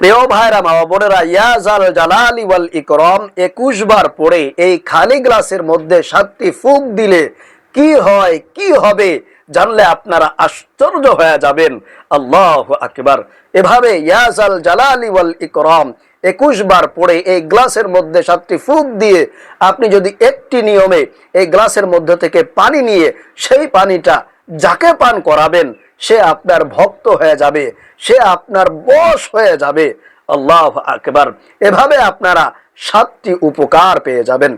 প্রিয় ভাইরা, মা বোনেরা, ইয়া জাল জালালি ওয়াল ইকরাম 21 বার পড়ে এই খালি গ্লাসের মধ্যে 7টি ফুঁক দিলে কি হয়, কি হবে জানলে আপনারা আশ্চর্য হয়ে যাবেন। আল্লাহু আকবার। এভাবে ইয়া জাল জালালি ওয়াল ইকরাম 21 বার পড়ে এই গ্লাসের মধ্যে 7টি ফুঁক দিয়ে আপনি যদি একটি নিয়মে এই গ্লাসের মধ্যে থেকে পানি নিয়ে সেই পানিটা যাকে পান করাবেন সে আপনার ভক্ত হয়ে যাবে, সে আপনার বশ হয়ে যাবে। আল্লাহু আকবার। এভাবে আপনারা 7টি উপকার পেয়ে যাবেন।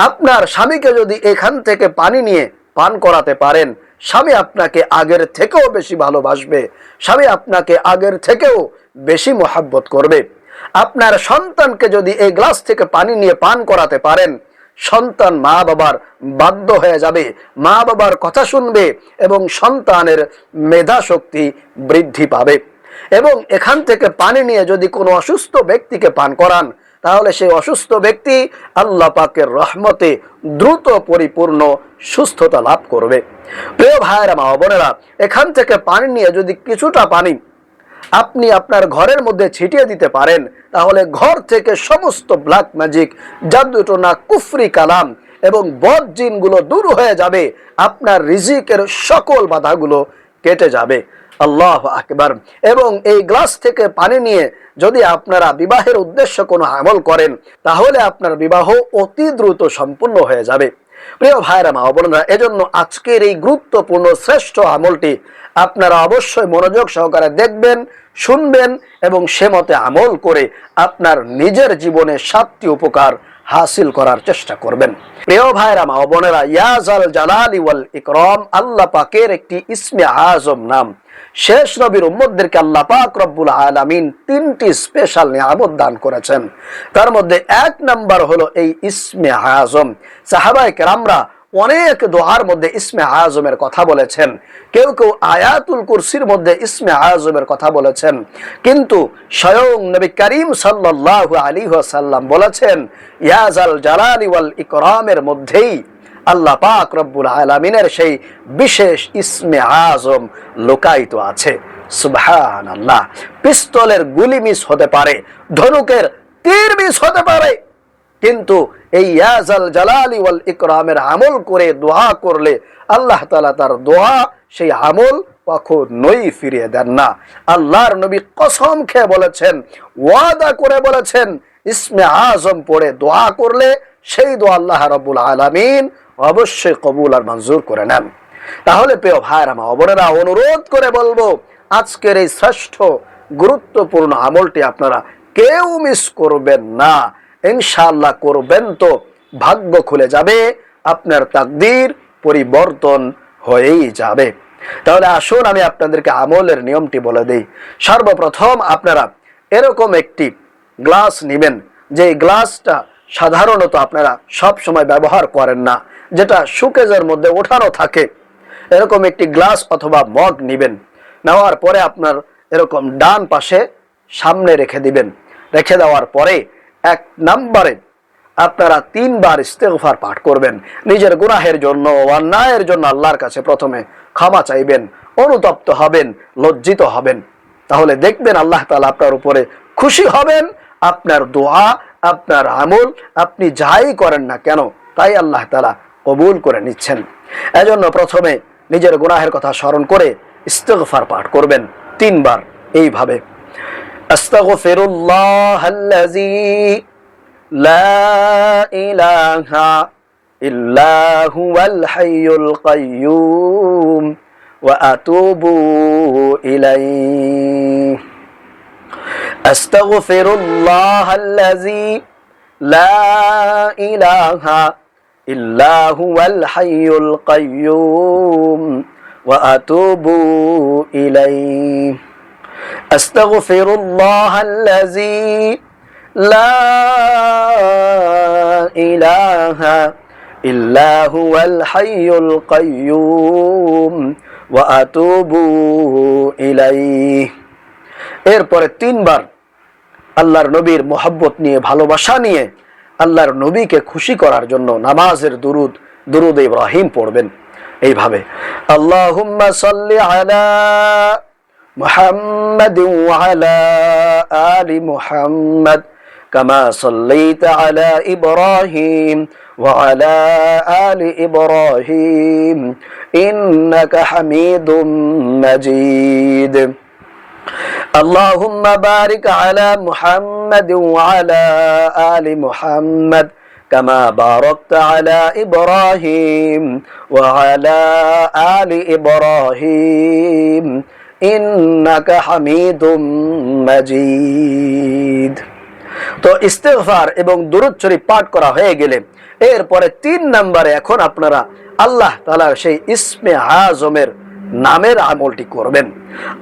আপনার স্বামীকে যদি এখান থেকে পানি নিয়ে পান করাতে পারেন, স্বামী আপনাকে আগের থেকেও বেশি ভালোবাসবে, স্বামী আপনাকে আগের থেকেও বেশি মহব্বত করবে। আপনার সন্তানকে যদি এই গ্লাস থেকে পানি নিয়ে পান করাতে পারেন, সন্তান মা বাবার বাধ্য হয়ে যাবে, মা বাবার কথা শুনবে এবং সন্তানের মেধা শক্তি বৃদ্ধি পাবে। এবং এখান থেকে পানি নিয়ে যদি কোনো অসুস্থ ব্যক্তিকে পান করান, তাহলে সেই অসুস্থ ব্যক্তি আল্লাহ পাকের রহমতে দ্রুত পরিপূর্ণ সুস্থতা লাভ করবে। প্রিয় ভাইয়েরা, মা বোনেরা, এখান থেকে পানি নিয়ে যদি কিছুটা পানি আপনি আপনার ঘরের মধ্যে ছিটিয়ে দিতে পারেন, তাহলে ঘর থেকে সমস্ত ব্ল্যাক ম্যাজিক, জাদুটোনা, কুফরি কালাম এবং বদ জিনগুলো দূর হয়ে যাবে, আপনার রিজিকের সকল বাধাগুলো কেটে যাবে। আল্লাহু আকবার। এবং এই গ্লাস থেকে পানি নিয়ে যদি আপনারা বিবাহের উদ্দেশ্যে কোনো আমল করেন, তাহলে আপনার বিবাহ অতি দ্রুত সম্পূর্ণ হয়ে যাবে। প্রিয় ভাইরা, মা বোনেরা, এজন্য আজকের এই গুরুত্বপূর্ণ শ্রেষ্ঠ আমলটি আপনারা অবশ্যই মনোযোগ সহকারে দেখবেন, শুনবেন এবং সে মতে আমল করে আপনার নিজের জীবনে 7টি উপকার হাসিল করার চেষ্টা করবেন। প্রিয় ভাইরা, মা বোনেরা, ইয়া জাল জালালি ওয়াল ইকরাম আল্লাহ পাকের একটি ইসমে আজম নাম। শেষ নবীর উম্মতদেরকে আল্লাহ পাক রব্বুল আলামিন 3টি স্পেশাল নিয়ামত দান করেছেন। তার মধ্যে 1 নাম্বার হলো এই ইসমে আজম। সাহাবায়ে কেরামরা অনেক দোয়ার মধ্যে ইসমে আজমের কথা বলেছেন, কেউ কেউ আয়াতুল কুরসির মধ্যে ইসমে আজমের কথা বলেছেন, কিন্তু স্বয়ং নবী করিম সাল্লাল্লাহু আলাইহি ওয়াসাল্লাম বলেছেন ইয়া জাল জালালি ওয়াল ইকরামের মধ্যেই আল্লাহ পাক রব্বুল আলামিনের সেই বিশেষ ইসমে আজম লুকায়িত আছে। সুবহানাল্লাহ। পিস্তলের গুলি মিস হতে পারে, ধনুকের তীর মিস হতে পারে, কিন্তু এই ইয়া জাল জালালি ওয়াল ইকরামের আমল করে দোয়া করলে আল্লাহ তাআলা তার দোয়া, সেই আমল কখনোই ফিরিয়ে দেন না। আল্লাহর নবী কসম খেয়ে বলেছেন, ওয়াদা করে বলেছেন, ইসমে আজম পড়ে দোয়া করলে সেই দোয়া আল্লাহ রাব্বুল আলামিন অবশ্যই কবুল আর মঞ্জুর করে নেন। তাহলে প্রিয় ভাইরা, মা বোনেরা, অনুরোধ করে বলবো, আজকের এই শ্রেষ্ঠ গুরুত্বপূর্ণ আমলটি আপনারা কেউ মিস করবেন না। ইনশাআল্লাহ করবেন তো ভাগ্য খুলে যাবে, আপনার তাকদীর পরিবর্তন হয়েই যাবে। তাহলে আসুন আমি আপনাদেরকে আমলের নিয়মটি বলে দেই। সর্বপ্রথম আপনারা এরকম একটি গ্লাস নেবেন, যে গ্লাসটা সাধারণত আপনারা সব সময় ব্যবহার করেন না, যেটা শোকেজের মধ্যে ওঠানো থাকে। এরকম একটি গ্লাস অথবা মগ নেবেন। নেওয়ার পরে আপনার এরকম ডান পাশে সামনে রেখে দিবেন। রেখে দেওয়ার পরে 1 নম্বরে আপনারা 3 বার ইস্তেগফার পাঠ করবেন। নিজের গুনাহের জন্য, অন্যায়ের জন্য আল্লাহর কাছে প্রথমে ক্ষমা চাইবেন, অনুতপ্ত হবেন, লজ্জিত হবেন। তাহলে দেখবেন আল্লাহ তাআলা আপনার উপরে খুশি হবেন। আপনার দোয়া, আপনার আমল, আপনি যাই করেন না কেন, তাই আল্লাহ তাআলা কবুল করে নিচ্ছেন। এজন্য প্রথমে নিজের গুনাহের কথা স্মরণ করে ইস্তেগফার পাঠ করবেন 3 বার এইভাবে। আস্তাগফিরুল্লাহাল্লাযী লা ইলাহা ইল্লা হুয়াল হাইয়ুল কাইয়্যুম ওয়া আতুবু ইলাইহি। আস্তাগফিরুল্লাহাল্লাযী লা ইলাহা ইল্লা হুয়াল হাইয়ুল কাইয়্যুম ওয়া আতুবু ইলাইহি। আস্তাগফিরুল্লাহাল্লাযী লা ইলাহা ইল্লা হুয়াল হাইয়ুল কাইয়্যুম ওয়া আতুবু ইলাইহি। এরপরে 3 বার আল্লাহর নবীর মোহাব্বত নিয়ে, ভালোবাসা নিয়ে, আল্লাহর নবীকে খুশি করার জন্য নামাজের দুরুদ ইব্রাহিম পড়বেন এইভাবে। আল্লাহুম্মা সাল্লি আলা মুহাম্মাদিন ওয়া আলা আলি মুহাম্মাদ কামা সাল্লাইতা আলা ইব্রাহিম ওয়া আলা আলি ইব্রাহিম ইন্নাকা হামিদুম মাজিদ। اللهم بارك على محمد وعلى آل محمد كما باركت على إبراهيم وعلى آل إبراهيم إنك حميد مجيد। তো ইস্তেগফার এবং দুরূদ শরীফ পাঠ করা হয়ে গেলে এরপরে 3 নম্বরে এখন আপনারা আল্লাহ তাআলার সেই ইসমে আজমের নামের আমলটি করবেন।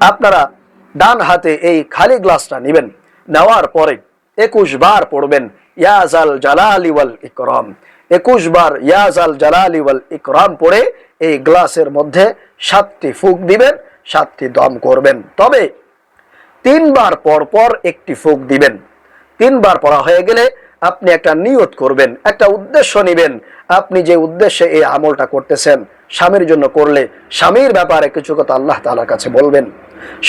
আপনারা ডান হাতে এই খালি গ্লাসটা নেবেন, নেওয়ার পরে 21 বার পড়বেন ইয়া জাল জালালি ওয়াল ইকরাম। 21 বার ইয়া জাল জালালি ওয়াল ইকরাম পড়ে এই গ্লাসের মধ্যে 7টি ফুঁক দিবেন, 7টি দম করবেন। তবে 3 বার পর পর একটি ফুঁক দিবেন। 3 বার পড়া হয়ে গেলে আপনি একটা নিয়ত করবেন, একটা উদ্দেশ্য নেবেন। আপনি যে উদ্দেশ্যে এই আমলটা করতেছেন, স্বামীর জন্য করলে স্বামীর ব্যাপারে কিছু কথা আল্লাহ তাআলার কাছে বলবেন,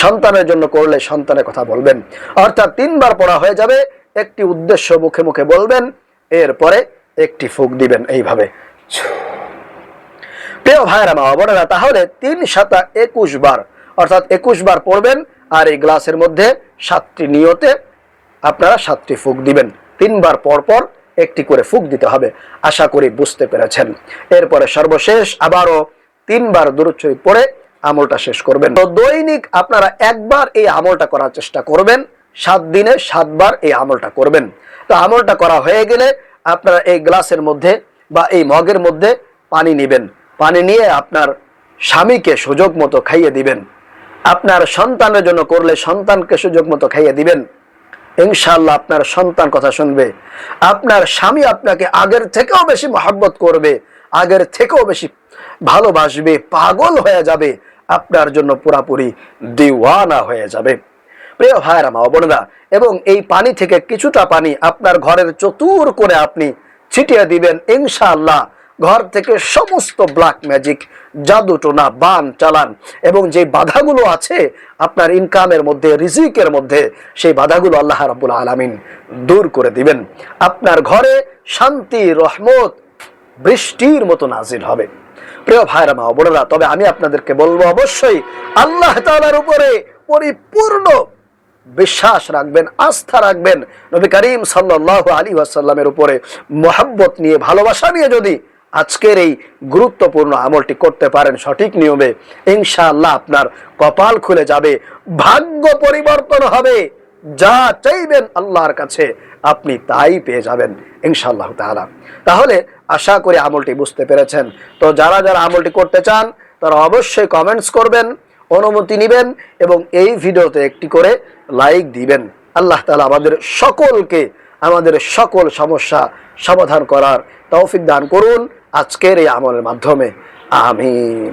সন্তানের জন্য করলে সন্তানের কথা বলবেন। অর্থাৎ 3 বার পড়া হয়ে যাবে, একটি উদ্দেশ্য মুখে মুখে বলবেন, এরপরে একটি ফুঁক দিবেন এইভাবে। প্রিয় ভাইরা মা বোনেরা, তাহলে 3 × 21 বার অর্থাৎ 21 বার পড়বেন আর এই গ্লাসের মধ্যে 7টি নিয়তে আপনারা 7টি ফুঁক দিবেন। 3 বার পর পর একটি করে ফুঁক দিতে হবে। আশা করি বুঝতে পেরেছেন। এরপরে সর্বশেষ আবারও 3 বার দুরূদ শরীফ পড়ে আমলটা শেষ করবেন। তো দৈনিক আপনারা একবার এই আমলটা করার চেষ্টা করবেন, 7 দিনে 7 বার এই আমলটা করবেন। তো আমলটা করা হয়ে গেলে আপনারা এই গ্লাসের মধ্যে বা এই মগের মধ্যে পানি নেবেন। পানি নিয়ে আপনার স্বামীকে সুযোগ মতো খাইয়ে দিবেন। আপনার সন্তানের জন্য করলে সন্তানকে সুযোগ মতো খাইয়ে দিবেন। ইনশাআল্লাহ আপনার সন্তান কথা শুনবে, আপনার স্বামী আপনাকে আগের থেকেও বেশি মহব্বত করবে, আগের থেকেও বেশি ভালোবাসবে, পাগল হয়ে যাবে, আপনার জন্য পুরাপুরি দিওয়ানা হয়ে যাবে। প্রিয় ভাইরা মা বোনেরা, এবং এই পানি থেকে কিছুটা পানি আপনার ঘরের চতুর করে আপনি ছিটিয়ে দিবেন। ইনশাআল্লাহ ঘর থেকে সমস্ত ব্ল্যাক ম্যাজিক, জাদু টোনা, বান চালান এবং যে বাধাগুলো আছে আপনার ইনকামের মধ্যে, রিজিকের মধ্যে, সেই বাধাগুলো আল্লাহ রাব্বুল আলামিন দূর করে দিবেন। আপনার ঘরে শান্তি, রহমত বৃষ্টির মতো নাজিল হবে। প্রিয় ভাইরা মা বোনেরা, তবে আমি আপনাদেরকে বলবো অবশ্যই আল্লাহ তাআলার উপরে পরিপূর্ণ বিশ্বাস রাখবেন, আস্থা রাখবেন। নবী করিম সাল্লাল্লাহু আলাইহি ওয়াসাল্লামের উপরে মহব্বত নিয়ে, ভালোবাসা নিয়ে যদি আজকের এই গুরুত্বপূর্ণ আমলটি করতে পারেন সঠিক নিয়মে, ইনশাআল্লাহ আপনার কপাল খুলে যাবে, ভাগ্য পরিবর্তন হবে, যা চাইবেন আল্লাহর কাছে আপনি তাই পেয়ে যাবেন ইনশাআল্লাহ তাআলা। তাহলে আশা করি আমলটি বুঝতে পেরেছেন। তো যারা যারা আমলটি করতে চান তারা অবশ্যই কমেন্টস করবেন, অনুমতি নেবেন এবং এই ভিডিওতে একটি করে লাইক দিবেন। আল্লাহ তাআলা আমাদের সকলকে আমাদের সকল সমস্যা সমাধান করার তৌফিক দান করুন আজকের এই আমলের মাধ্যমে। আমিন।